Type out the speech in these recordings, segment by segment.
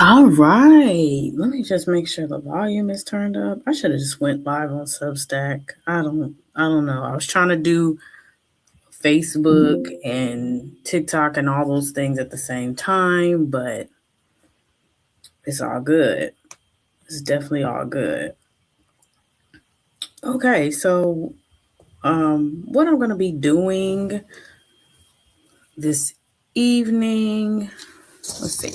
All right. Let me just make sure the volume is turned up. I should have just went live on Substack. I don't know. I was trying to do Facebook and TikTok and all those things at the same time, but it's all good. It's definitely all good. Okay, so what I'm going to be doing this evening, let's see.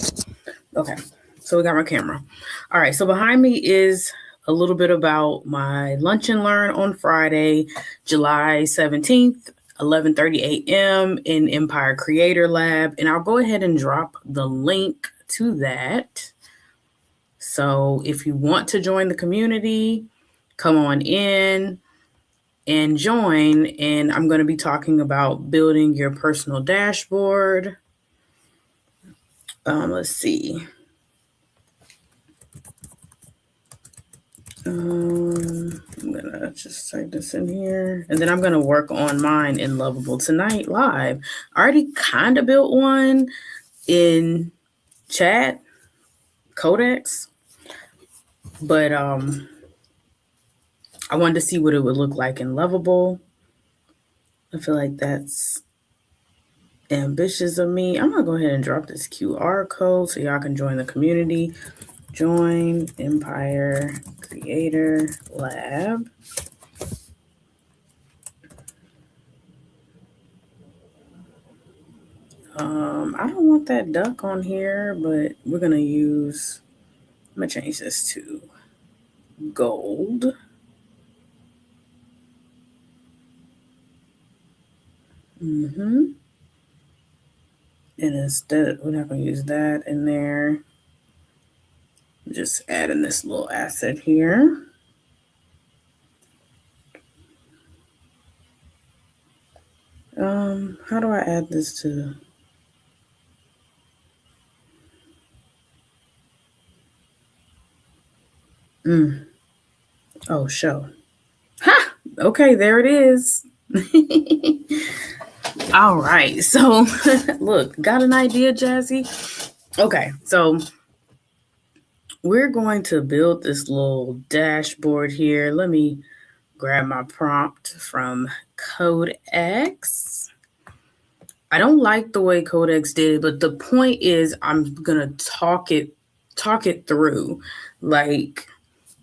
Okay, so we got my camera. All right, so behind me is a little bit about my lunch and learn on Friday, July 17th, 11:30 a.m. in Empire Creator Lab, and I'll go ahead and drop the link to that. So if you want to join the community, come on in and join, and I'm going to be talking about building your personal dashboard. Let's see. I'm gonna just type this in here, and then I'm gonna work on mine in Lovable Tonight live. I already kind of built one in chat Codex, but I wanted to see what it would look like in Lovable. I feel like that's ambitious of me. I'm gonna go ahead and drop this QR code so y'all can join the community. Join Empire Creator Lab. I don't want that duck on here, but we're gonna use, I'm gonna change this to gold. And instead, we're not gonna use that in there. Just adding this little asset here. How do I add this to? Oh, show. Ha! Okay, there it is. All right, so look, got an idea, Jazzy? Okay, so we're going to build this little dashboard here. Let me grab my prompt from Codex. I don't like the way Codex did it, but the point is I'm gonna talk it through. Like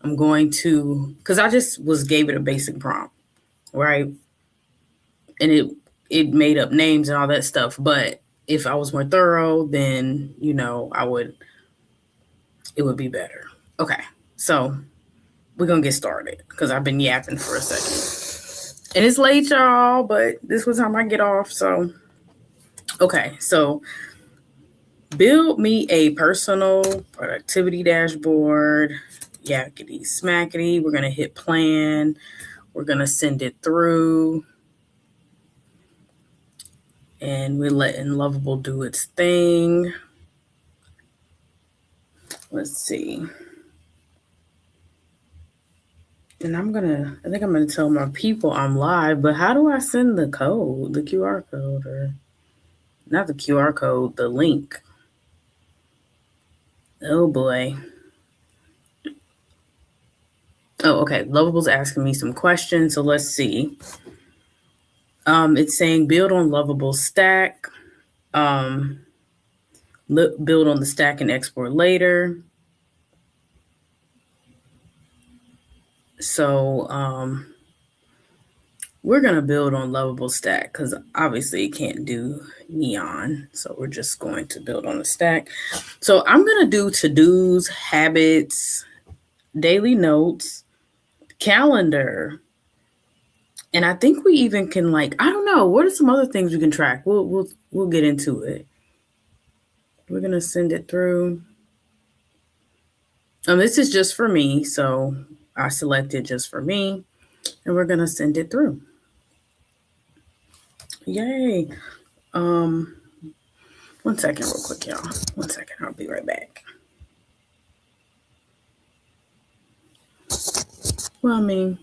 I'm going to, because I just gave it a basic prompt, right? And it made up names and all that stuff. But if I was more thorough, then it would be better. Okay, so we're gonna get started because I've been yapping for a second. And it's late, y'all, but this was time I get off. So okay, so build me a personal productivity dashboard. Yakety smackety. We're gonna hit plan. We're gonna send it through. And we're letting Lovable do its thing. Let's see. And I think I'm gonna tell my people I'm live, but how do I send the code, the QR code, or not the QR code, the link? Oh boy. Oh, okay. Lovable's asking me some questions, so let's see. It's saying build on Lovable stack. Build on the stack and export later. So we're going to build on Lovable stack because obviously it can't do Neon. So we're just going to build on the stack. So I'm going to do to-dos, habits, daily notes, calendar. And I think we even can I don't know, what are some other things we can track? We'll get into it. We're going to send it through. This is just for me. So I selected just for me and we're going to send it through. Yay. One second real quick, y'all. One second. I'll be right back. Well, I mean,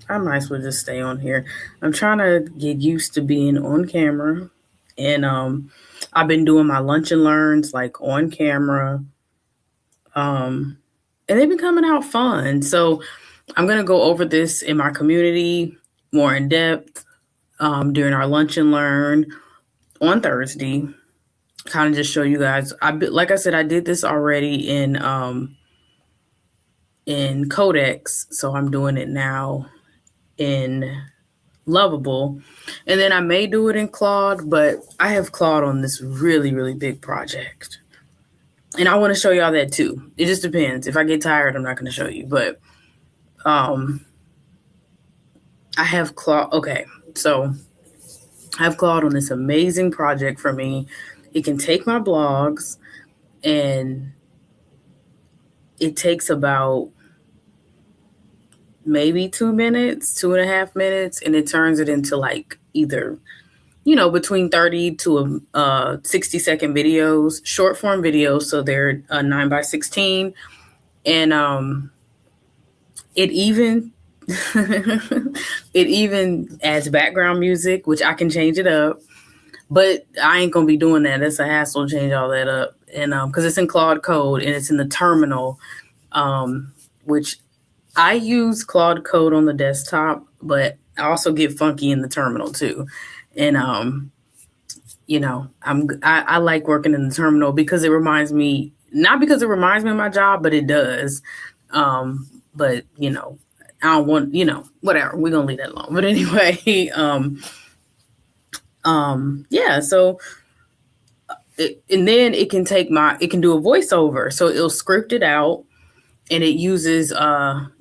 I might as well just stay on here. I'm trying to get used to being on camera. And I've been doing my lunch and learns on camera. And they've been coming out fun. So I'm going to go over this in my community more in depth during our lunch and learn on Thursday. Kind of just show you guys. Like I said, I did this already in Codex, so I'm doing it now in Lovable, and then I may do it in Claude, but I have Claude on this really, really big project. And I want to show y'all that too. It just depends. If I get tired, I'm not going to show you. But I have Claude. Okay, so I have Claude on this amazing project for me. It can take my blogs, and it takes about maybe 2 minutes, 2.5 minutes, and it turns it into like either between 30 to 60-second videos, short form videos. So they're 9:16, and it even it even adds background music, which I can change it up. But I ain't gonna be doing that. It's a hassle to change all that up, and because it's in Claude Code and it's in the terminal, which I use Claude Code on the desktop, but I also get funky in the terminal too, and I like working in the terminal because it reminds me, not because it reminds me of my job, but it does. But I don't want, whatever, we're gonna leave that alone. But anyway, yeah, so and then it can do a voiceover. So it'll script it out, and it uses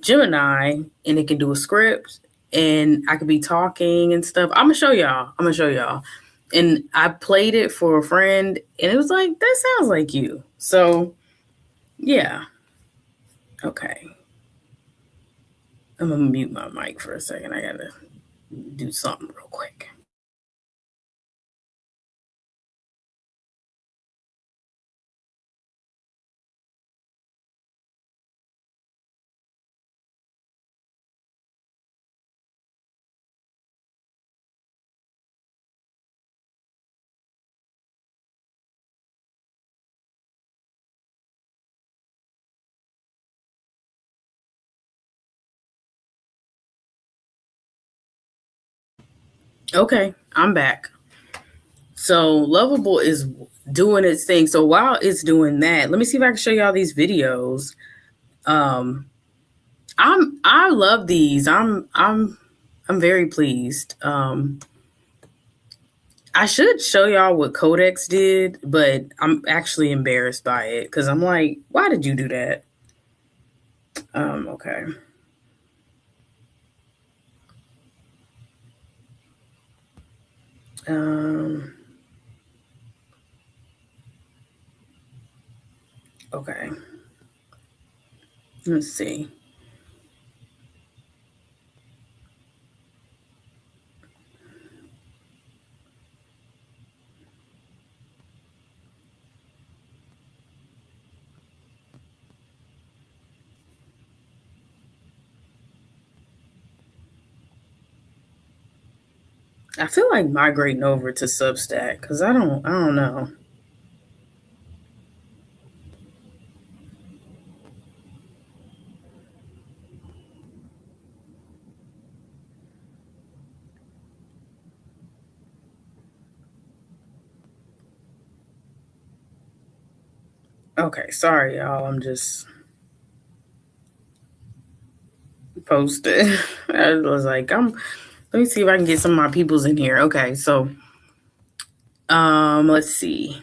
Gemini, and it can do a script, and I could be talking and stuff. I'm gonna show y'all. And I played it for a friend, and it was like, that sounds like you. So, yeah. Okay. I'm going to mute my mic for a second. I got to do something real quick. Okay, I'm back. So Lovable is doing its thing. So while it's doing that, let me see if I can show y'all these videos. I love these. I'm very pleased. I should show y'all what Codex did, but I'm actually embarrassed by it because I'm like, why did you do that? Okay. Okay. Let's see. I feel like migrating over to Substack because I don't know. Okay, sorry y'all. I'm just posted. I was like, let me see if I can get some of my peoples in here. Okay, so let's see.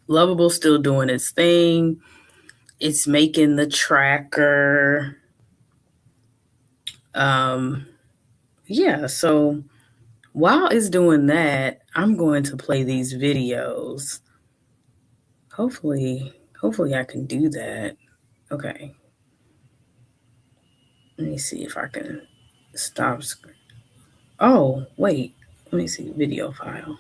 Lovable still doing its thing. It's making the tracker. Yeah, so while it's doing that, I'm going to play these videos. Hopefully I can do that. Okay. Let me see if I can stop screen. Oh, wait. Let me see video file.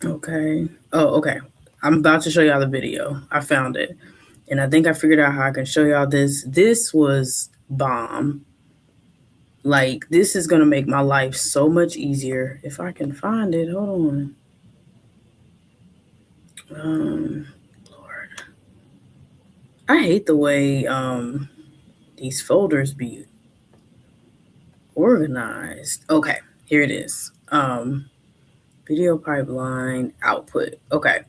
Okay. Oh, okay. I'm about to show y'all the video. I found it. And I think I figured out how I can show y'all this. This was bomb. Like, this is going to make my life so much easier. If I can find it, hold on. Lord. I hate the way these folders be organized. Okay, here it is. Video pipeline output. Okay.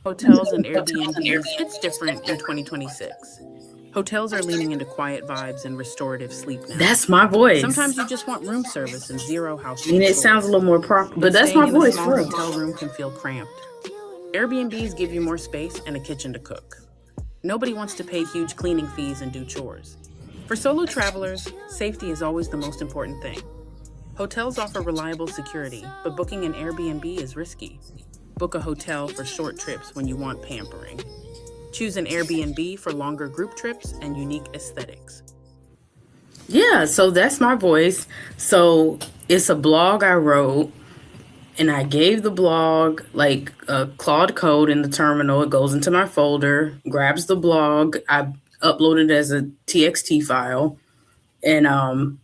Hotels and Airbnbs hits different in 2026. Hotels are leaning into quiet vibes and restorative sleep now. That's my voice. Sometimes you just want room service and zero I household mean, it chores. sounds a little more proper, but that's Staying my in a voice. small For real. hotel room can feel cramped. Airbnbs give you more space and a kitchen to cook. Nobody wants to pay huge cleaning fees and do chores. For solo travelers, safety is always the most important thing. Hotels offer reliable security, but booking an Airbnb is risky. Book a hotel for short trips when you want pampering. Choose an Airbnb for longer group trips and unique aesthetics. Yeah, so that's my voice. So it's a blog I wrote, and I gave the blog like a Claude code in the terminal. It goes into my folder, grabs the blog. I upload it as a TXT file, and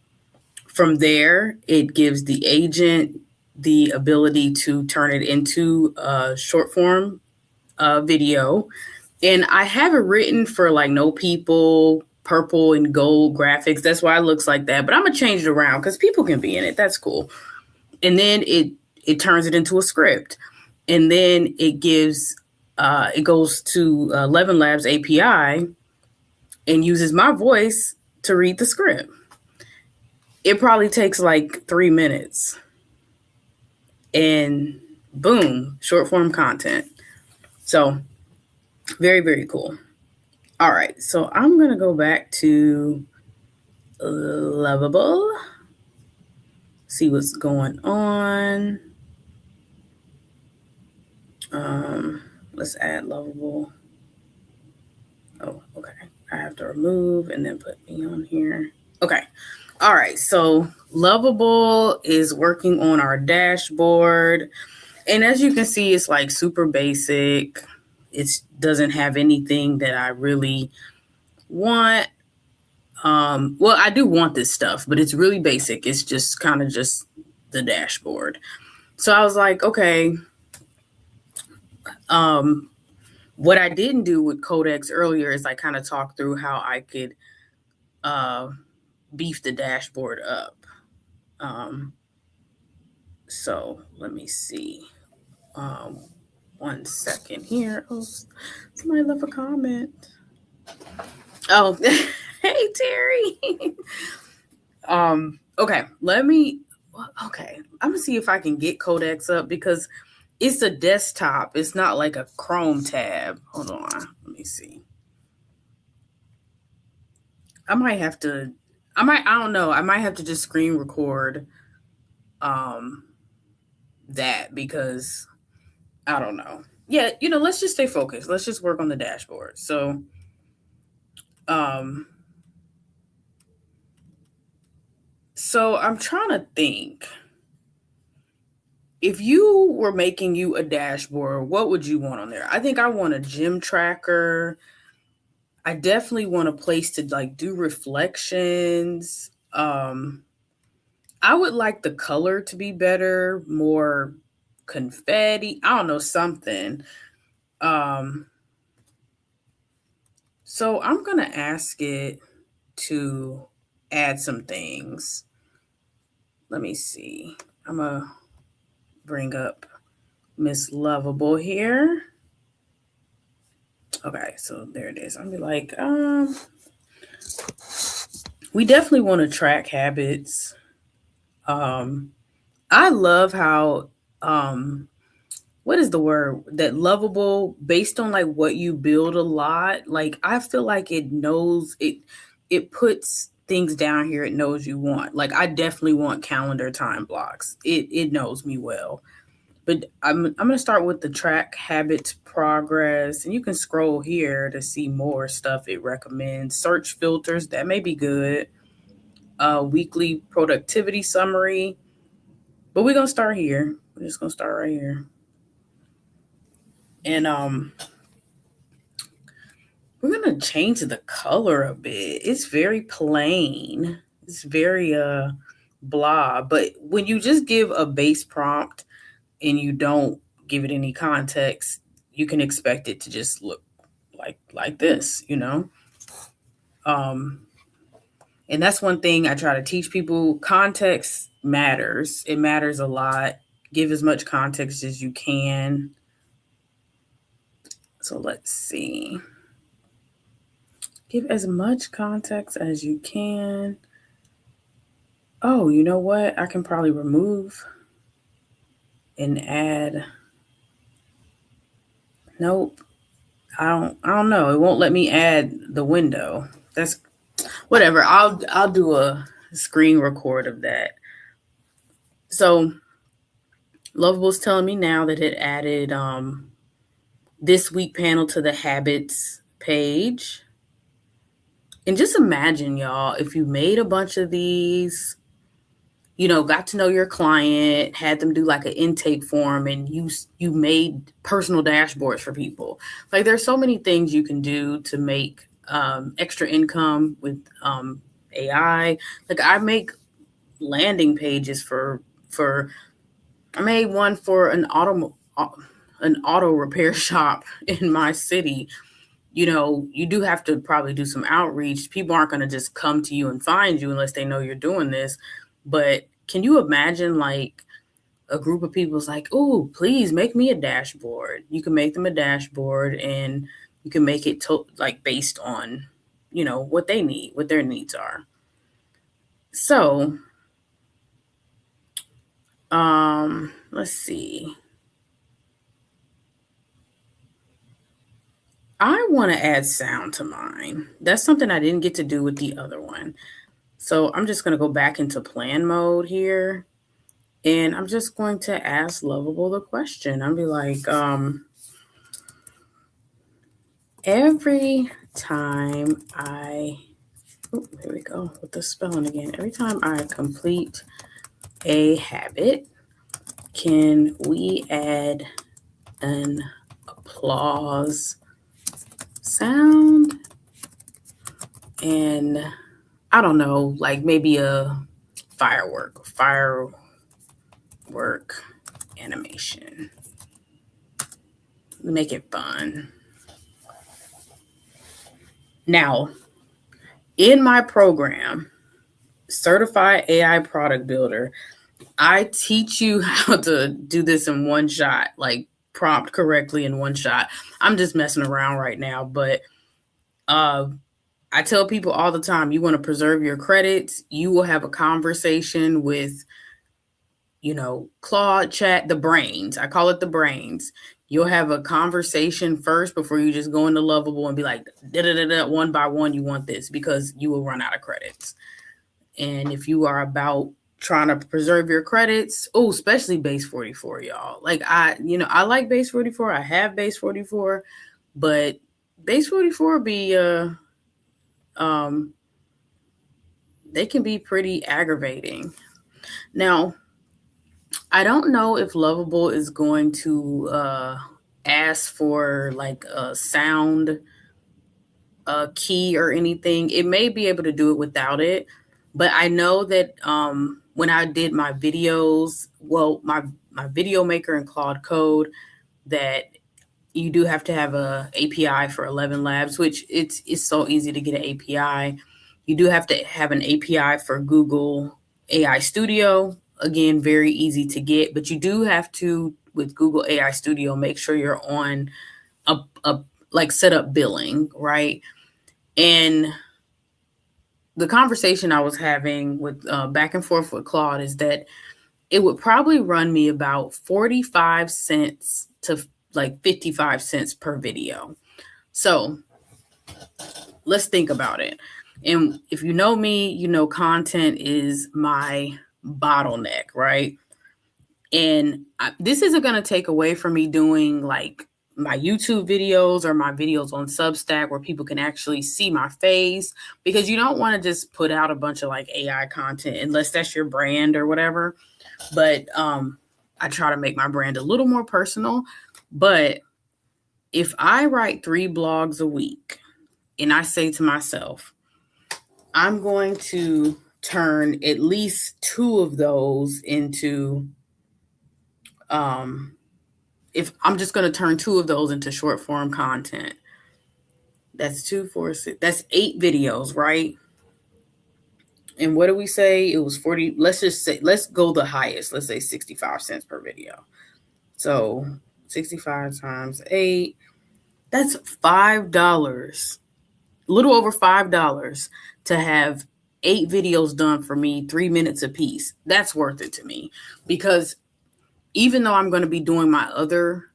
from there, it gives the agent the ability to turn it into a short form video. And I have it written for like no people, purple and gold graphics. That's why it looks like that. But I'm gonna change it around because people can be in it. That's cool. And then it turns it into a script, and then it goes to 11 Labs API and uses my voice to read the script. It probably takes like 3 minutes, and boom, short form content. So very, very cool. All right, so I'm gonna go back to Lovable, see what's going on. Let's add Lovable. Oh, okay. I have to remove and then put me on here. Okay. All right. So Lovable is working on our dashboard. And as you can see, it's like super basic. It doesn't have anything that I really want. Well, I do want this stuff, but it's really basic. It's just kind of just the dashboard. So I was like, okay. What I didn't do with Codex earlier is I kind of talked through how I could beef the dashboard up. So let me see. 1 second here. Oh, somebody left a comment. Oh, hey Terry. Okay, okay. I'm gonna see if I can get Codex up because it's a desktop. It's not like a Chrome tab. Hold on. Let me see. I don't know. I might have to just screen record that because I don't know. Yeah, let's just stay focused. Let's just work on the dashboard. So I'm trying to think. If you were making you a dashboard, what would you want on there? I think I want a gym tracker. I definitely want a place to like do reflections. I would like the color to be better, more confetti. I don't know, something. So I'm gonna ask it to add some things. Let me see. I'm gonna bring up Miss Lovable here. Okay, so there it is. I'll be like, we definitely want to track habits. I love how what is the word, that Lovable, based on like what you build a lot, like I feel like it puts things down here it knows you want. Like I definitely want calendar time blocks. It knows me well. But I'm gonna start with the track habits progress, and you can scroll here to see more stuff it recommends. Search filters, that may be good. Weekly productivity summary. But we're gonna start here. We're just gonna start right here. And we're gonna change the color a bit. It's very plain. It's very blah. But when you just give a base prompt and you don't give it any context, you can expect it to just look like this, you know? And that's one thing I try to teach people. Context matters. It matters a lot. Give as much context as you can. So let's see. Give as much context as you can. Oh, you know what? I can probably remove and add. Nope. I don't know. It won't let me add the window. That's whatever. I'll do a screen record of that. So Lovable's telling me now that it added this week panel to the habits page. And just imagine, y'all, if you made a bunch of these, you know, got to know your client, had them do like an intake form, and you made personal dashboards for people. Like there's so many things you can do to make extra income with AI. Like I make landing pages for I made one for an auto repair shop in my city. You know, you do have to probably do some outreach. People aren't going to just come to you and find you unless they know you're doing this. But can you imagine like a group of people's like, oh, please make me a dashboard. You can make them a dashboard and you can make it like based on, you know, what they need, what their needs are. So, let's see. I want to add sound to mine. That's something I didn't get to do with the other one. So I'm just going to go back into plan mode here. And I'm just going to ask Lovable the question. I'll be like, every time here we go with the spelling again. Every time I complete a habit, can we add an applause sound? And I don't know, like maybe a firework animation. Make it fun. Now, in my program, Certified AI Product Builder, I teach you how to do this in one shot, like prompt correctly in one shot. I'm just messing around right now, but I tell people all the time, you want to preserve your credits, you will have a conversation with, you know, Claude Chat, the brains. I call it the brains. You'll have a conversation first before you just go into Lovable and be like, one by one, you want this, because you will run out of credits. And if you are about trying to preserve your credits, especially Base 44, y'all. Like I like Base 44. I have Base 44, but Base 44 be they can be pretty aggravating. Now, I don't know if Lovable is going to ask for like a sound key or anything. It may be able to do it without it, but I know that when I did my videos, my video maker in Claude Code, that you do have to have a API for 11 Labs, which it's so easy to get an API. You do have to have an API for Google AI Studio. Again, very easy to get, but you do have to, with Google AI Studio, make sure you're on a like set up billing, right? And the conversation I was having with back and forth with Claude is that it would probably run me about 45 cents to like 55 cents per video. So let's think about it. And if you know me, you know content is my bottleneck, right? And this isn't going to take away from me doing like my YouTube videos or my videos on Substack where people can actually see my face, because you don't want to just put out a bunch of like AI content unless that's your brand or whatever. But I try to make my brand a little more personal. But if I write 3 blogs a week and I say to myself, I'm going to turn at least 2 of those into, if I'm just going to turn 2 of those into short form content, that's 2, 4, 6, that's 8 videos, right? And what do we say? It was 40. Let's just say, let's go the highest. Let's say 65 cents per video. So 65 times 8, that's $5, a little over $5 to have 8 videos done for me, 3 minutes a piece. That's worth it to me, because even though I'm going to be doing my other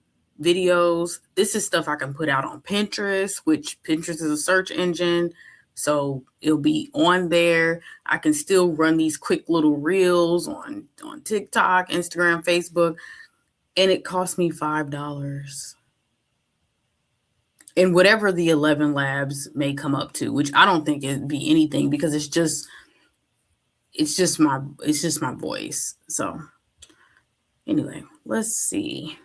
videos, this is stuff I can put out on Pinterest, which Pinterest is a search engine. So it'll be on there. I can still run these quick little reels on TikTok, Instagram, Facebook, and it cost me $5. And whatever the 11 labs may come up to, which I don't think it'd be anything, because it's just my voice. So anyway, let's see.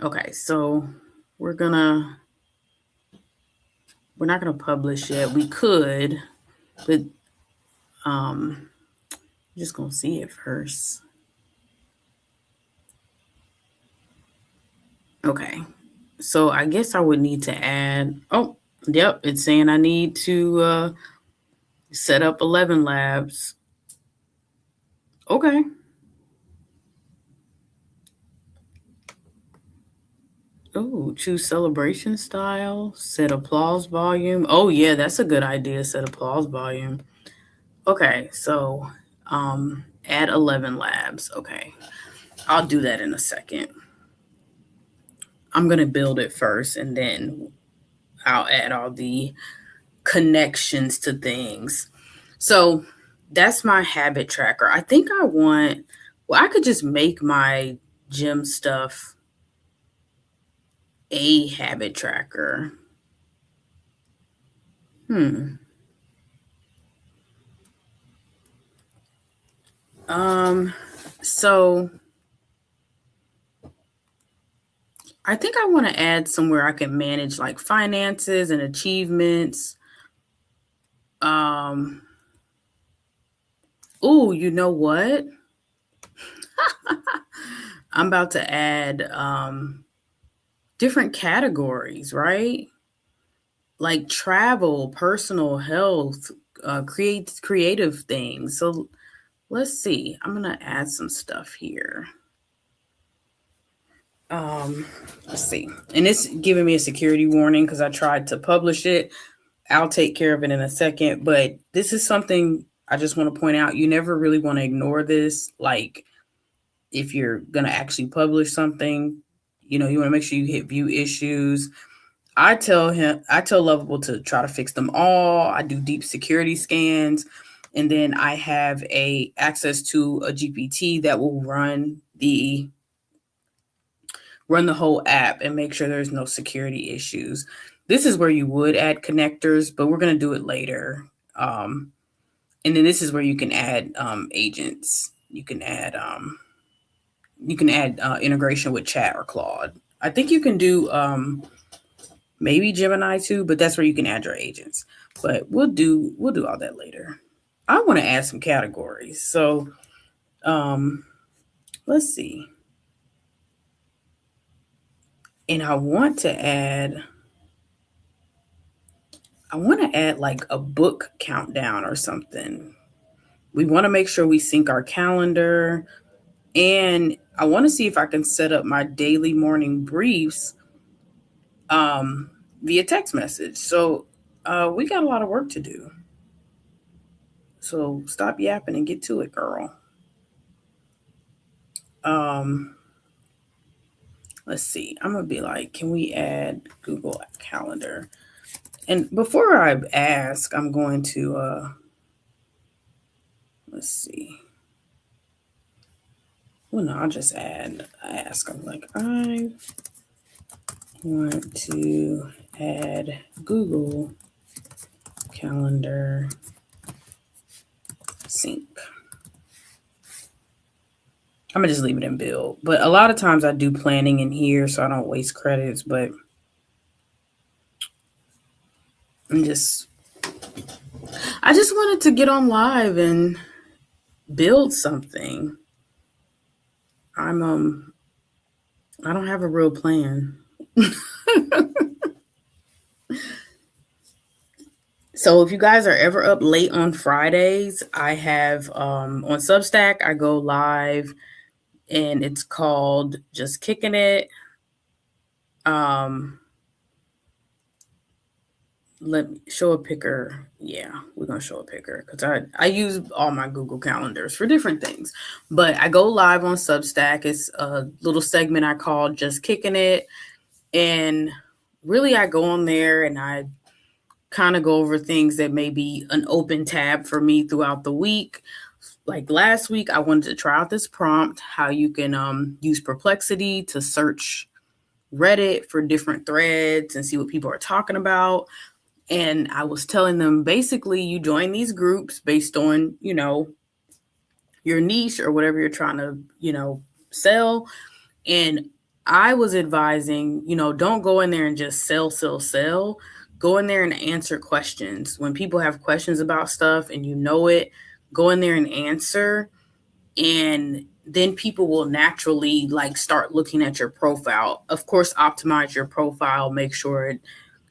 Okay, so we're not gonna publish yet. We could, but I'm just gonna see it first. Okay, so I guess I would need to add. Oh, yep, it's saying I need to set up 11 labs. Okay. Oh, choose celebration style, set applause volume. Oh yeah, that's a good idea. Set applause volume. Okay, so add 11 labs. Okay, I'll do that in a second. I'm gonna build it first, and then I'll add all the connections to things. So that's my habit tracker. I think I could just make my gym stuff a habit tracker. So I think I want to add somewhere I can manage like finances and achievements. Oh, you know what? I'm about to add different categories, right? Like travel, personal health, creative things. So let's see. I'm gonna add some stuff here. Let's see. And it's giving me a security warning because I tried to publish it. I'll take care of it in a second, but this is something I just want to point out. You never really want to ignore this. Like, if you're going to actually publish something, you want to make sure you hit view issues. I tell Lovable to try to fix them all. I do deep security scans, and then I have access to a GPT that will run the whole app and make sure there's no security issues. This is where you would add connectors, but we're going to do it later. And then this is where you can add agents. You can add integration with Chat or Claude. I think you can do maybe Gemini too, but that's where you can add your agents. But we'll do all that later. I want to add some categories. So let's see. And I want to add like a book countdown or something. We want to make sure we sync our calendar. And I want to see if I can set up my daily morning briefs via text message. So we got a lot of work to do. So stop yapping and get to it, girl. Let's see. I'm going to be like, can we add Google Calendar? And before I ask, I'm going to, let's see. Well, no, I'll just ask. I'm like, I want to add Google Calendar sync. I'm gonna just leave it in build. But a lot of times I do planning in here so I don't waste credits. But I'm just I just wanted to get on live and build something. I don't have a real plan. So if you guys are ever up late on Fridays, I have on Substack, I go live and it's called Just Kicking It. Let me show a picker. Yeah, we're gonna show a picker because I use all my Google calendars for different things. But I go live on Substack. It's a little segment I call Just Kicking It. And really I go on there and I kind of go over things that may be an open tab for me throughout the week. Like last week, I wanted to try out this prompt, how you can use Perplexity to search Reddit for different threads and see what people are talking about. And I was telling them basically you join these groups based on, your niche or whatever you're trying to, sell. And I was advising, don't go in there and just sell. Go in there and answer questions. When people have questions about stuff and you know it, go in there and answer. And then people will naturally start looking at your profile. Of course, optimize your profile, make sure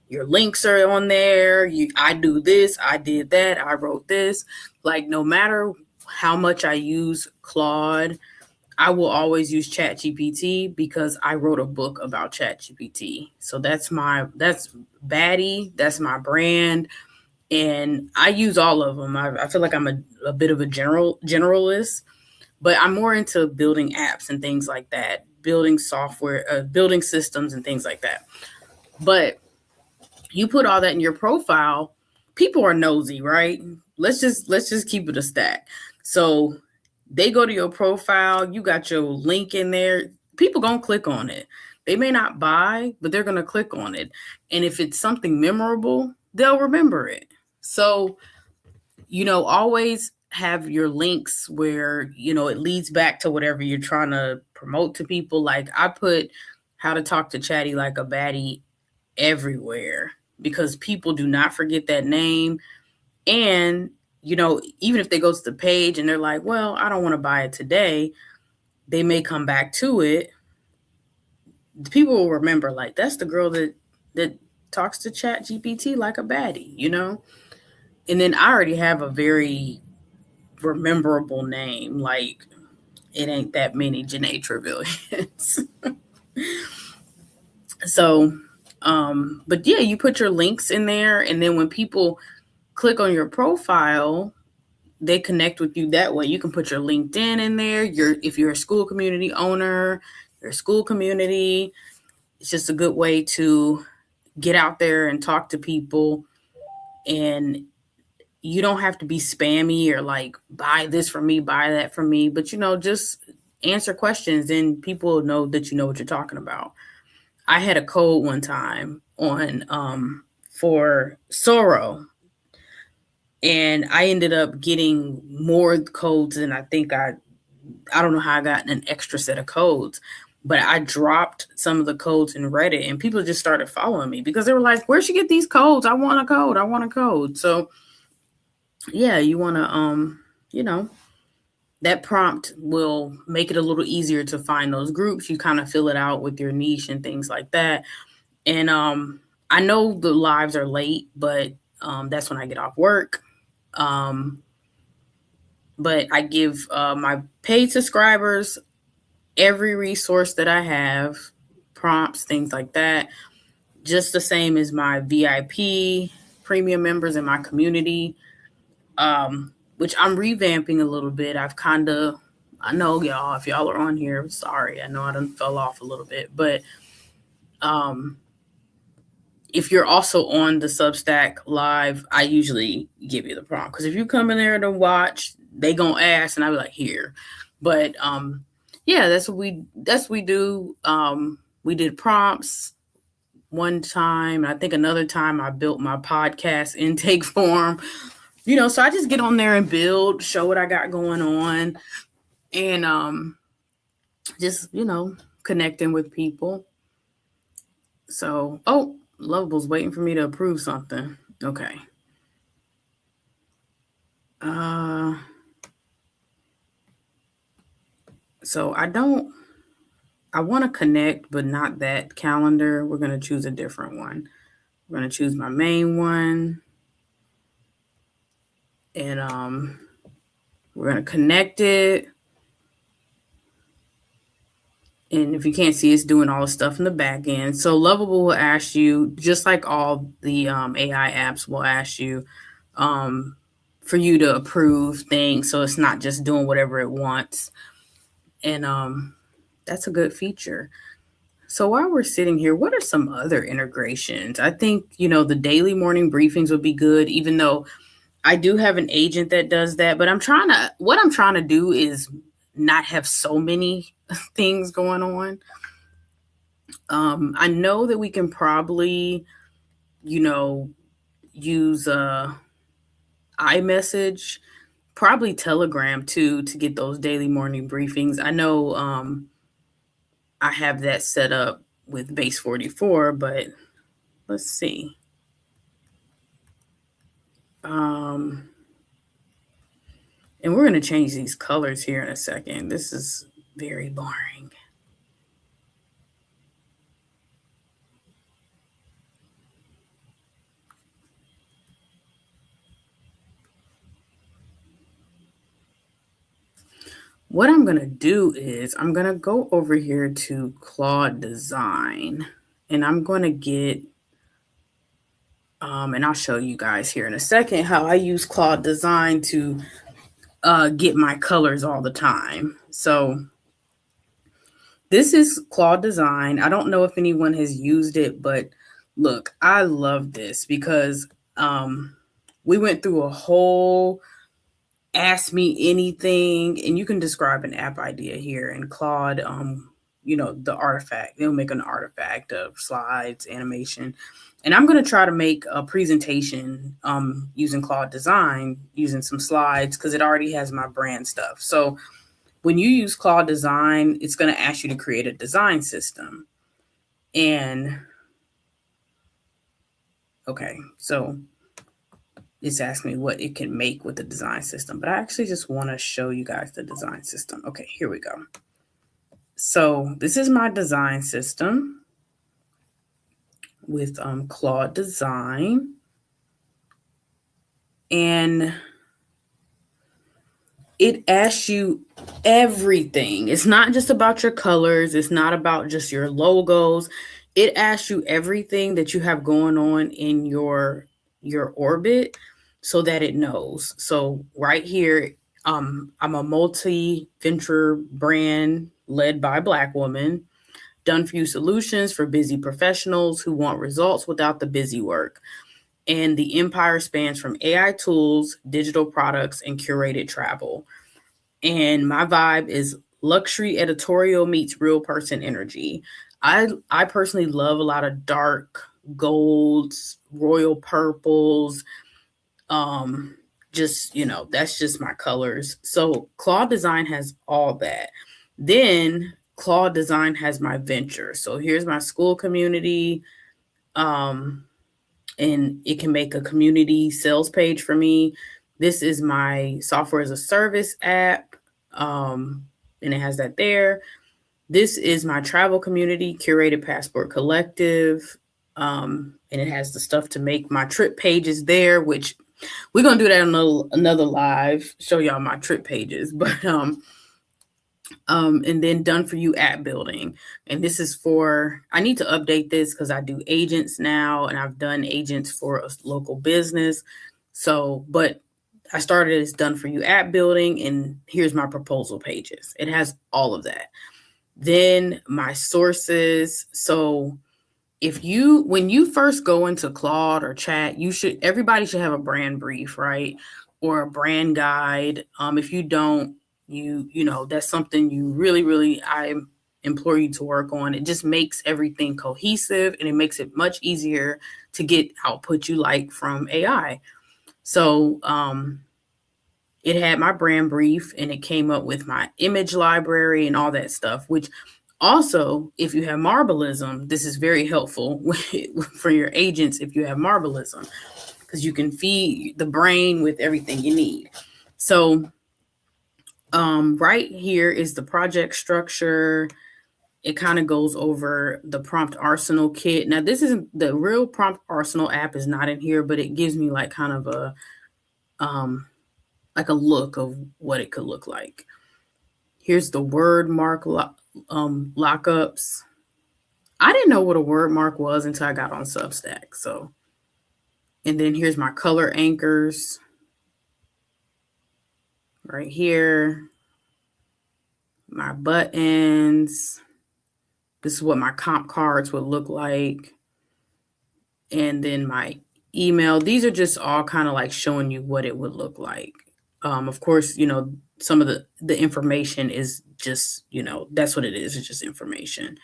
your links are on there. I do this, I did that, I wrote this. No matter how much I use Claude, I will always use ChatGPT because I wrote a book about ChatGPT. So that's Batty, that's my brand. And I use all of them. I feel like I'm a bit of a generalist, but I'm more into building apps and things like that, building software, building systems and things like that. But you put all that in your profile, people are nosy, right? Let's just keep it a stack. So they go to your profile, you got your link in there, people gonna click on it. They may not buy, but they're gonna click on it. And if it's something memorable, they'll remember it. So, always have your links where, it leads back to whatever you're trying to promote to people. Like I put how to talk to Chatty like a baddie everywhere because people do not forget that name. And even if they go to the page and they're like, well, I don't want to buy it today, they may come back to it. People will remember, that's the girl that talks to ChatGPT like a baddie, And then I already have a very rememberable name. Like it ain't that many Janae Trevelyan's. So, but yeah, you put your links in there, and then when people click on your profile, they connect with you that way. You can put your LinkedIn in there. If you're a school community owner, your school community, it's just a good way to get out there and talk to people. And you don't have to be spammy or buy this from me, buy that from me, but just answer questions and people know that you know what you're talking about. I had a code one time on for Soro, and I ended up getting more codes than I think I don't know how I got an extra set of codes, but I dropped some of the codes in Reddit and people just started following me because they were like, where'd you get these codes? I want a code. So yeah, you want to, that prompt will make it a little easier to find those groups. You kind of fill it out with your niche and things like that. And I know the lives are late, but that's when I get off work. But I give my paid subscribers every resource that I have, prompts, things like that, just the same as my VIP premium members in my community, which I'm revamping a little bit. I know y'all, if y'all are on here, sorry, I know I done fell off a little bit, but if you're also on the Substack live, I usually give you the prompt because if you come in there to watch, they gonna ask and I'll be like, here. But yeah, that's what we do. We did prompts one time. I think another time I built my podcast intake form. So I just get on there and build, show what I got going on. And just, connecting with people. So, oh, Lovable's waiting for me to approve something. Okay. So I want to connect, but not that calendar. We're going to choose a different one. We're going to choose my main one. And we're going to connect it. And if you can't see, it's doing all the stuff in the back end. So Lovable will ask you, just like all the AI apps will ask you, for you to approve things. So it's not just doing whatever it wants. And that's a good feature. So while we're sitting here, what are some other integrations? I think, the daily morning briefings would be good, even though I do have an agent that does that. But what I'm trying to do is not have so many things going on. I know that we can probably, use iMessage, probably Telegram too, to get those daily morning briefings. I know I have that set up with Base 44, but let's see. And we're going to change these colors here in a second. This is very boring. What I'm going to do is I'm going to go over here to Claude Design, and I'm going to get, and I'll show you guys here in a second how I use Claude Design to get my colors all the time. So this is Claude Design. I don't know if anyone has used it, but look, I love this because we went through a whole ask me anything, and you can describe an app idea here. And Claude, the artifact, they'll make an artifact of slides, animation. And I'm going to try to make a presentation using Claude Design, using some slides, because it already has my brand stuff. So when you use Claude Design, it's going to ask you to create a design system. And okay, so it's asking me what it can make with the design system, but I actually just want to show you guys the design system. Okay, here we go. So this is my design system with Claude Design. And it asks you everything. It's not just about your colors. It's not about just your logos. It asks you everything that you have going on in your orbit so that it knows. So right here, I'm a multi-venture brand led by a Black woman, done for you solutions for busy professionals who want results without the busy work. And the empire spans from AI tools, digital products, and curated travel. And my vibe is luxury editorial meets real person energy. I personally love a lot of dark golds, royal purples, that's just my colors. So Claude Design has all that. Then Claude Design has my venture. So here's my school community. And it can make a community sales page for me. This is my software as a service app. And it has that there. This is my travel community, Curated Passport Collective. And it has the stuff to make my trip pages there, which we're going to do that on another live, show y'all my trip pages. But and then done for you app building. And this is I need to update this because I do agents now, and I've done agents for a local business. So, but I started as done for you app building, and here's my proposal pages. It has all of that. Then my sources. So when you first go into Claude or chat, everybody should have a brand brief, right? Or a brand guide. If you don't, that's something you really, really, I implore you to work on. It just makes everything cohesive, and it makes it much easier to get output you like from AI. So it had my brand brief and it came up with my image library and all that stuff, which also, if you have Marbleism, this is very helpful for your agents if you have Marbleism, because you can feed the brain with everything you need. So right here is the project structure. It kind of goes over the Prompt Arsenal kit. Now, this isn't the real Prompt Arsenal app is not in here, but it gives me like kind of a look of what it could look like. Here's the word mark lockups. I didn't know what a word mark was until I got on Substack. So, and then here's my color anchors right here. My buttons. This is what my comp cards would look like. And then my email. These are just all kind of like showing you what it would look like. Of course, some of the information is just, that's what it is. It's just information.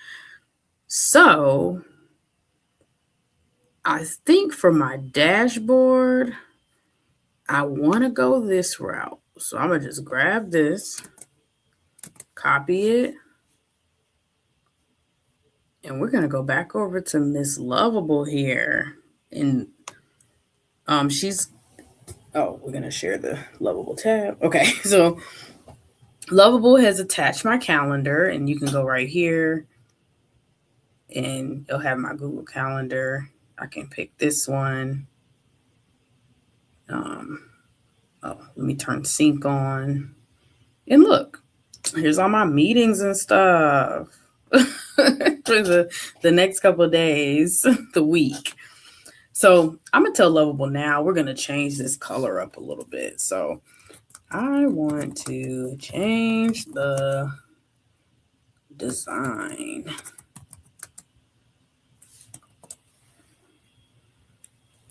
So I think for my dashboard, I want to go this route. So I'm going to just grab this, copy it, and we're going to go back over to Miss Lovable here. And we're going to share the Lovable tab. Okay, so Lovable has attached my calendar, and you can go right here, and it'll have my Google Calendar. I can pick this one. Let me turn sync on. And look, here's all my meetings and stuff for the next couple of days, the week. So I'm going to tell Lovable now, we're going to change this color up a little bit. So I want to change the design.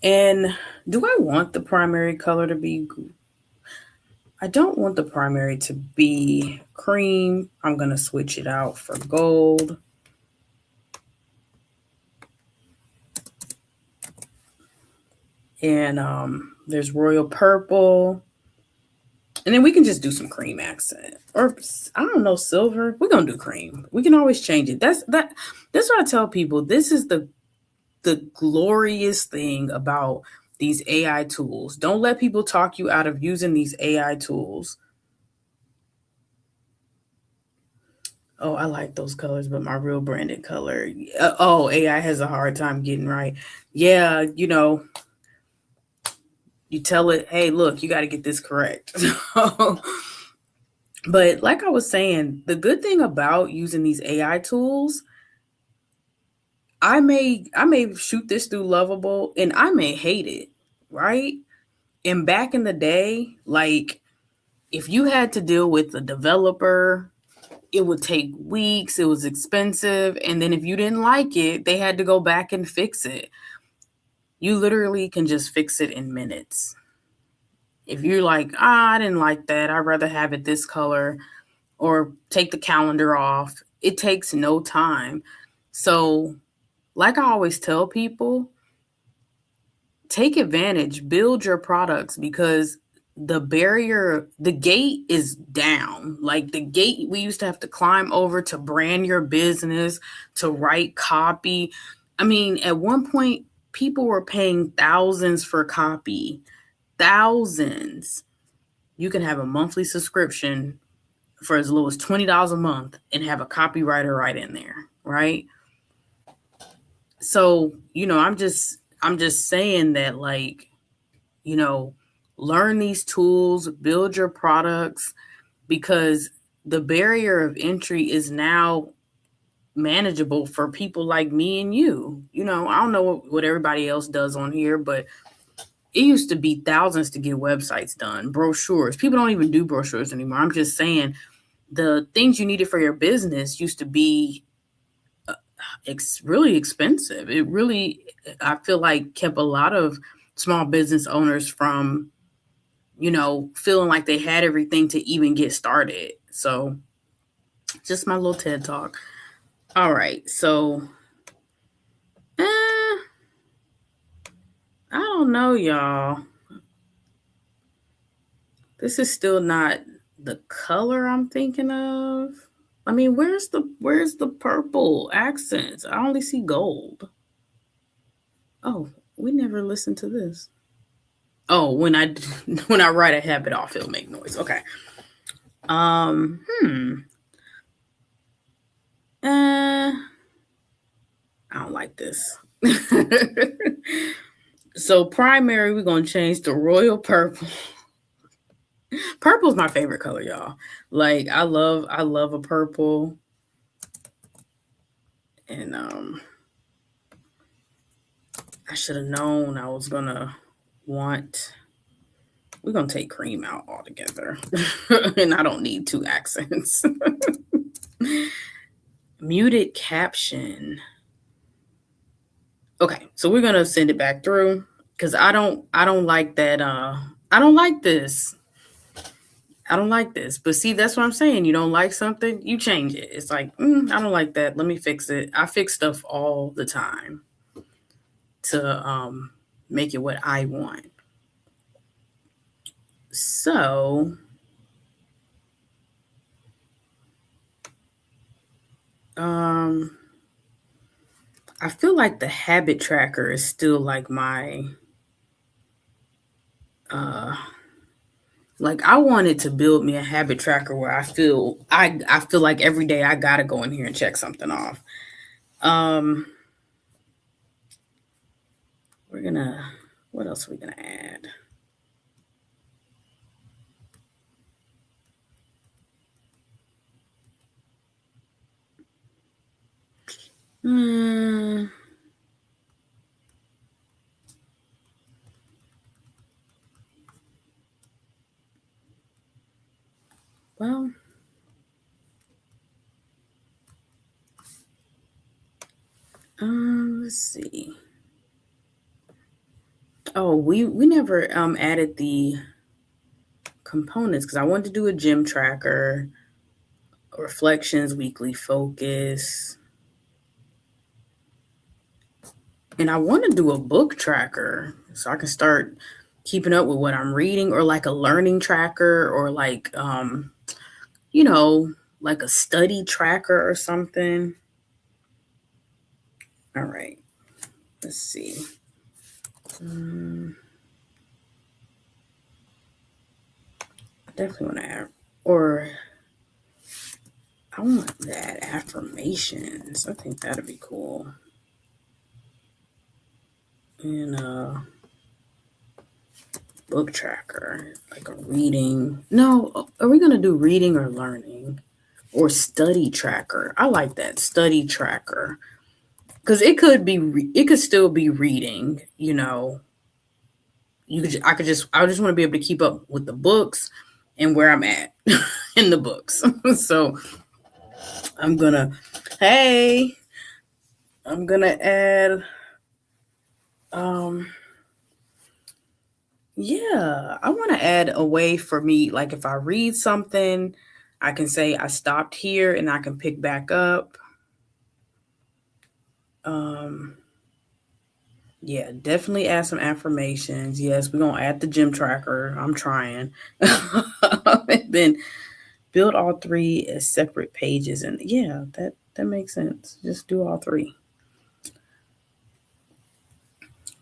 And do I want the primary color to be? I don't want the primary to be cream. I'm going to switch it out for gold. And there's royal purple. And then we can just do some cream accent. Or, I don't know, silver. We're going to do cream. We can always change it. That's what I tell people. This is the glorious thing about these AI tools. Don't let people talk you out of using these AI tools. Oh, I like those colors, but my real branded color. AI has a hard time getting right. Yeah, you tell it, hey, look, you got to get this correct. But like I was saying, the good thing about using these AI tools, I may shoot this through Lovable and I may hate it, right? And back in the day, like if you had to deal with a developer, it would take weeks, it was expensive, and then if you didn't like it, they had to go back and fix it. You literally can just fix it in minutes. If you're like, I didn't like that, I'd rather have it this color, or take the calendar off, it takes no time. So, like I always tell people, take advantage, build your products, because the gate is down. Like the gate we used to have to climb over to brand your business, to write copy. I mean, at one point, people were paying thousands for copy. Thousands. You can have a monthly subscription for as low as $20 a month and have a copywriter right in there, right? So, I'm just saying that, like, learn these tools, build your products, because the barrier of entry is now manageable for people like me and you. I don't know what everybody else does on here, but it used to be thousands to get websites done, brochures. People don't even do brochures anymore. I'm just saying the things you needed for your business used to be really expensive. It really, I feel like, kept a lot of small business owners from, feeling like they had everything to even get started. So just my little TED talk. All right. So, I don't know, y'all. This is still not the color I'm thinking of. I mean, where's the purple accents? I only see gold. Oh, we never listened to this. Oh, when I when I write a habit off, it'll make noise. Okay. I don't like this. So primary, we're gonna change to royal purple. Purple's my favorite color, y'all. Like I love a purple. And I should have known I was gonna want. We're gonna take cream out altogether. And I don't need two accents. Muted caption. Okay, so we're gonna send it back through because I don't like that. I don't like this. I don't like this. But see, that's what I'm saying. You don't like something, you change it. It's like, I don't like that. Let me fix it. I fix stuff all the time to make it what I want. So I feel like the habit tracker is still like my like I wanted to build me a habit tracker where I feel like every day I gotta go in here and check something off. What else are we gonna add? Well, let's see. Oh, we never added the components because I wanted to do a gym tracker, reflections, weekly focus, and I want to do a book tracker so I can start keeping up with what I'm reading, or like a learning tracker, or like like a study tracker or something. All right, let's see. I definitely want to add, or I want to add affirmations. I think that'd be cool. And book tracker, like a reading. No, are we gonna do reading or learning, or study tracker? I like that, study tracker, because it could still be reading. I just want to be able to keep up with the books and where I'm at in the books. So I'm gonna add yeah, I want to add a way for me, like if I read something, I can say I stopped here and I can pick back up. Yeah, definitely add some affirmations. Yes, we're gonna add the gym tracker. I'm trying. And then build all three as separate pages. And yeah, that makes sense. Just do all three.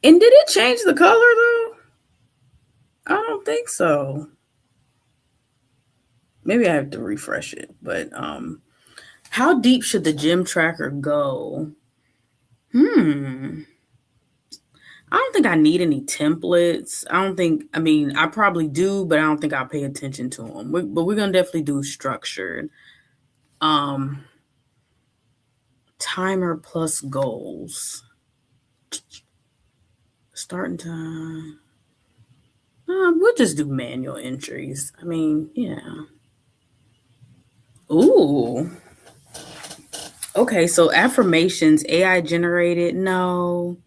And did it change the color though? I don't think so. Maybe I have to refresh it. But how deep should the gym tracker go? I don't think I need any templates. I probably do, but I don't think I'll pay attention to them. But we're going to definitely do structured. Timer plus goals. Starting time. We'll just do manual entries. I mean, yeah. Ooh. Okay, so affirmations, AI generated. No.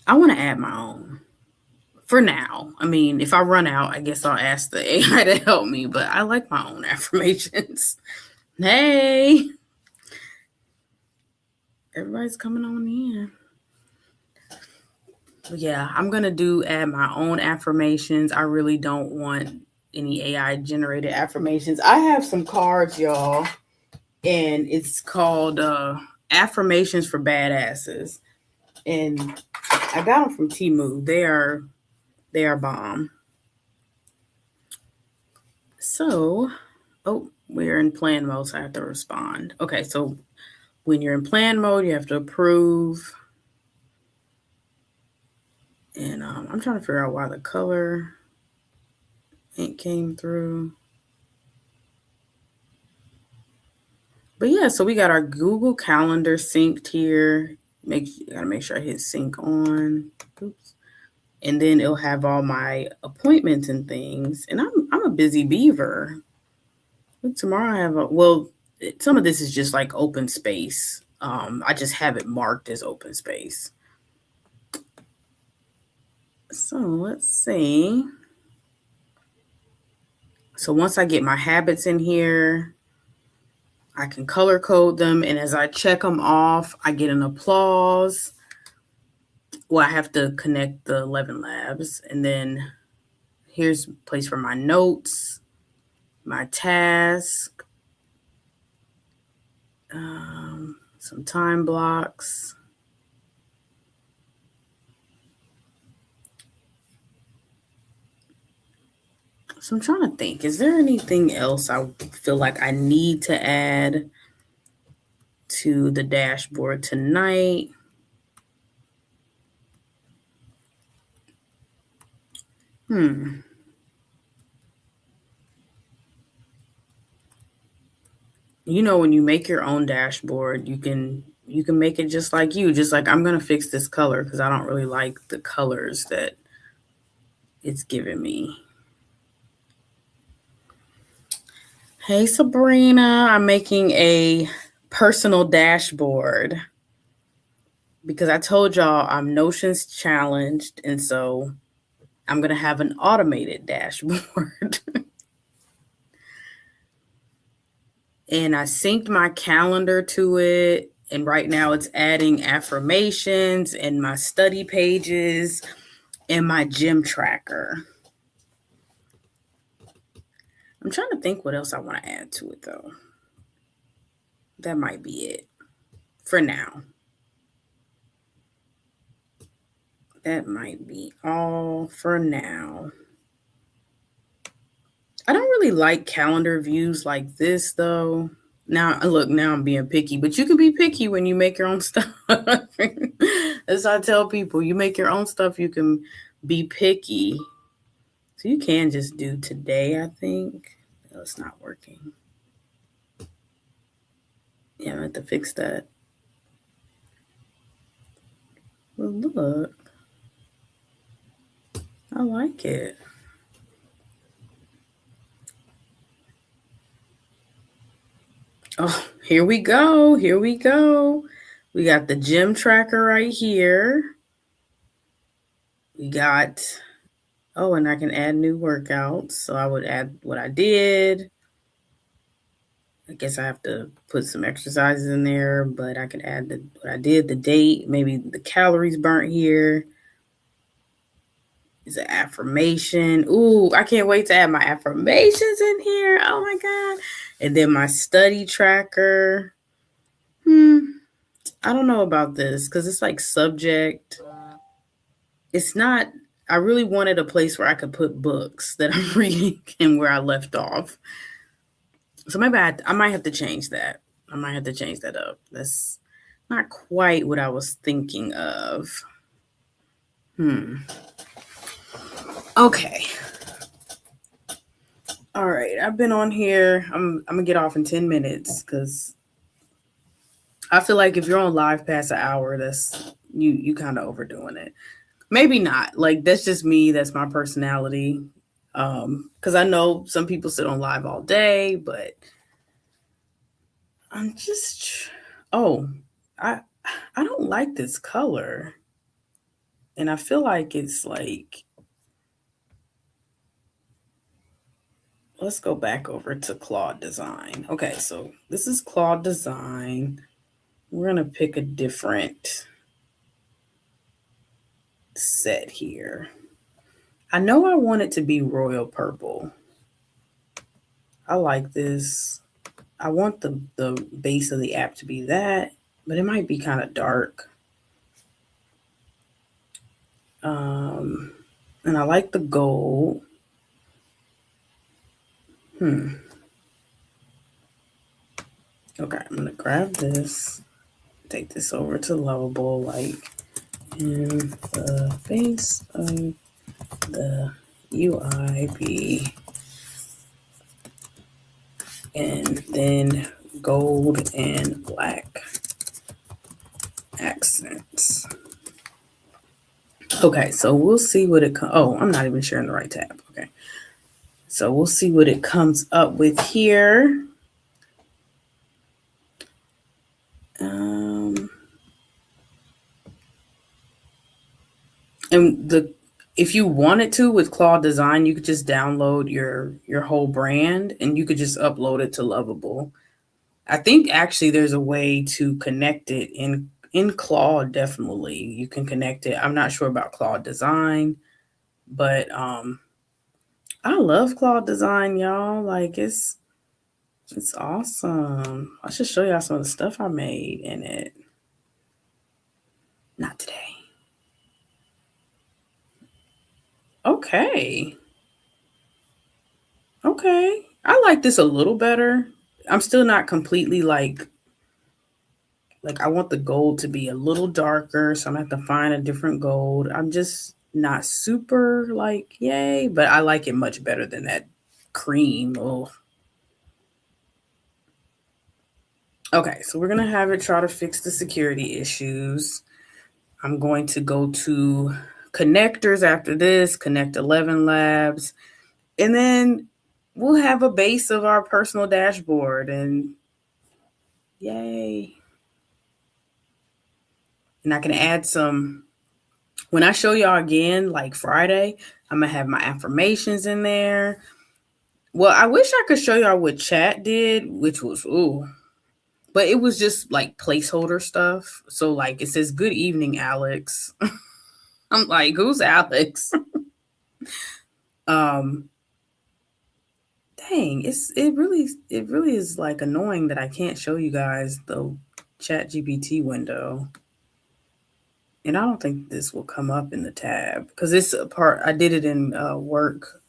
I want to add my own for now. I mean, if I run out, I guess I'll ask the AI to help me, but I like my own affirmations. Hey, everybody's coming on in. Yeah, I'm going to add my own affirmations. I really don't want any AI generated affirmations. I have some cards, y'all, and it's called Affirmations for Badasses. And I got them from Temu. They are bomb. So, we're in plan mode, so I have to respond. Okay, so when you're in plan mode, you have to approve. And I'm trying to figure out why the color ain't came through. But yeah, so we got our Google Calendar synced here. Gotta make sure I hit sync on. Oops. And then it'll have all my appointments and things. And I'm a busy beaver. Tomorrow I have some of this is just like open space. I just have it marked as open space. So let's see. So once I get my habits in here, I can color code them. And as I check them off, I get an applause. Well, I have to connect the 11 labs. And then here's a place for my notes, my task, some time blocks. So I'm trying to think, is there anything else I feel like I need to add to the dashboard tonight? You know, when you make your own dashboard, you can make it just like I'm going to fix this color because I don't really like the colors that it's giving me. Hey, Sabrina, I'm making a personal dashboard because I told y'all I'm Notions challenged. And so I'm going to have an automated dashboard. And I synced my calendar to it. And right now it's adding affirmations and my study pages and my gym tracker. I'm trying to think what else I want to add to it, though. That might be it for now. That might be all for now. I don't really like calendar views like this, though. Now I'm being picky, but you can be picky when you make your own stuff. As I tell people, you make your own stuff, you can be picky. So you can just do today, I think. No, it's not working. Yeah, I have to fix that. Well, look. I like it. Oh, here we go. Here we go. We got the gym tracker right here. We got, and I can add new workouts. So I would add what I did. I guess I have to put some exercises in there, but I could add what I did, the date, maybe the calories burnt here. Is an affirmation. Ooh, I can't wait to add my affirmations in here. Oh my God. And then my study tracker. I don't know about this because it's like subject. It's not, I really wanted a place where I could put books that I'm reading and where I left off. So maybe I might have to change that. I might have to change that up. That's not quite what I was thinking of. Okay. All right. I've been on here. I'm going to get off in 10 minutes because I feel like if you're on live past an hour, that's you kind of overdoing it. Maybe not. Like, that's just me. That's my personality. Because I know some people sit on live all day, but I'm just, I don't like this color. And I feel like it's like, let's go back over to Claude Design. Okay, so this is Claude Design. We're going to pick a different set here. I know I want it to be royal purple. I like this. I want the base of the app to be that, but it might be kind of dark. And I like the gold. Okay, I'm gonna grab this, take this over to Lovable, like in the base of the UI be, and then gold and black accents. Okay, so we'll see what it comes. Oh, I'm not even sharing the right tab. Okay, so we'll see what it comes up with here. And if you wanted to with Claude Design, you could just download your whole brand and you could just upload it to Lovable. I think actually there's a way to connect it in Claude. Definitely you can connect it. I'm not sure about Claude Design, but I love Claude Design, y'all. Like it's awesome. I should show y'all some of the stuff I made in it. Not today. Okay. Okay. I like this a little better. I'm still not completely like I want the gold to be a little darker, so I'm gonna have to find a different gold. I'm just not super like yay, but I like it much better than that cream. Oh. Okay, so we're gonna have it try to fix the security issues. I'm going to go to connectors after this, Connect 11 Labs, and then we'll have a base of our personal dashboard and yay. And I can add some, when I show y'all again, like Friday, I'm gonna have my affirmations in there. Well, I wish I could show y'all what chat did, which was, but it was just like placeholder stuff. So like it says, good evening, Alex. I'm like, who's Alex? Dang, it really is like annoying that I can't show you guys the ChatGPT window. And I don't think this will come up in the tab because it's a part, I did it in work.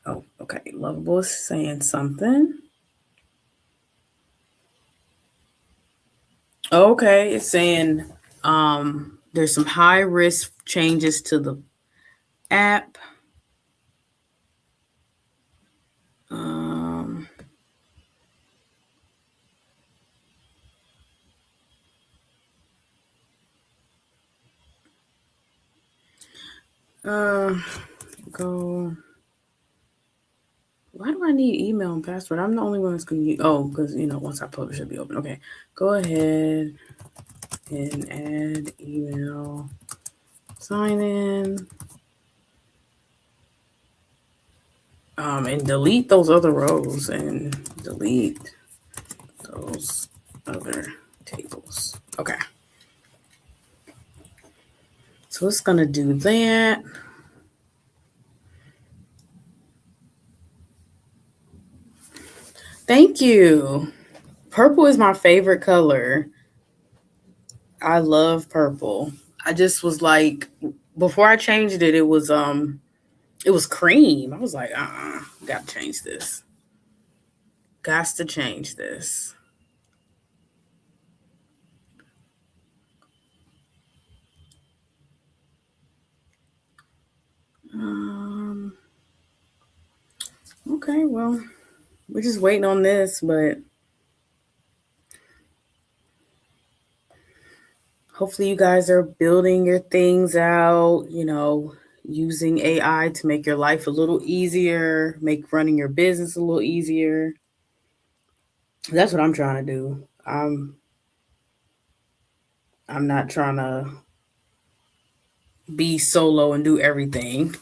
Oh, okay. Lovable is saying something. Okay, it's saying there's some high risk changes to the app. Go. Why do I need email and password? I'm the only one that's going to use. Oh, because once I publish, it'll be open. Okay, go ahead and add email. Sign in. And delete those other rows and delete those other tables. Okay. So it's going to do that. Thank you. Purple is my favorite color. I love purple. I just was like, before I changed it, it was cream. I was like, gotta change this. Got to change this. Okay, well, we're just waiting on this, but hopefully you guys are building your things out, using AI to make your life a little easier, make running your business a little easier. That's what I'm trying to do. I'm not trying to be solo and do everything.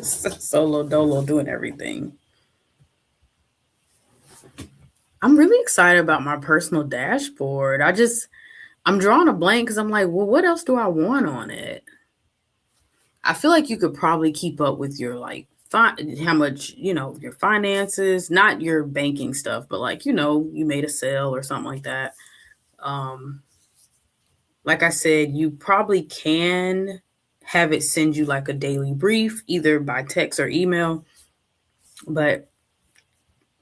Solo dolo doing everything. I'm really excited about my personal dashboard. I'm drawing a blank because I'm like, well, what else do I want on it? I feel like you could probably keep up with your like how much, your finances, not your banking stuff, but like, you made a sale or something like that. Like I said, you probably can have it send you like a daily brief, either by text or email. But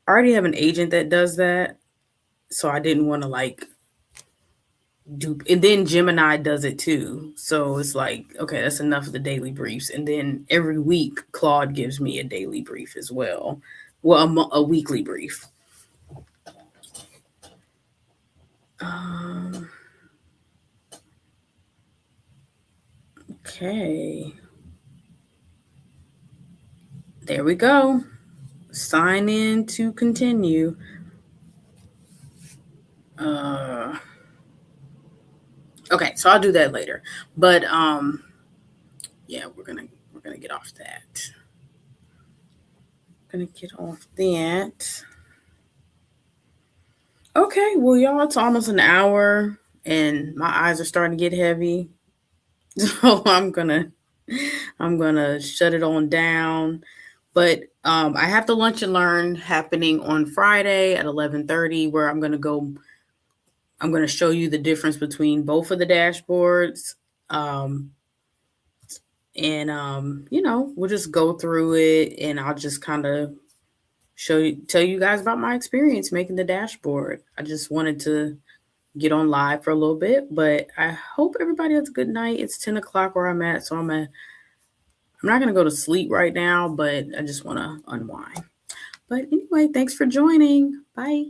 I already have an agent that does that. So I didn't want to like do, and then Gemini does it too. So it's like, okay, that's enough of the daily briefs. And then every week, Claude gives me a daily brief as well. Well, a weekly brief. Okay. There we go. Sign in to continue. Okay, so I'll do that later. But yeah, we're gonna get off that. Gonna get off that. Okay, well, y'all, it's almost an hour and my eyes are starting to get heavy. So I'm gonna shut it on down. But I have the Lunch and Learn happening on Friday at 11:30, where I'm gonna show you the difference between both of the dashboards. We'll just go through it and I'll just kind of tell you guys about my experience making the dashboard. I just wanted to get on live for a little bit, but I hope everybody has a good night. It's 10 o'clock where I'm at, so I'm not going to go to sleep right now, but I just want to unwind. But anyway, thanks for joining. Bye.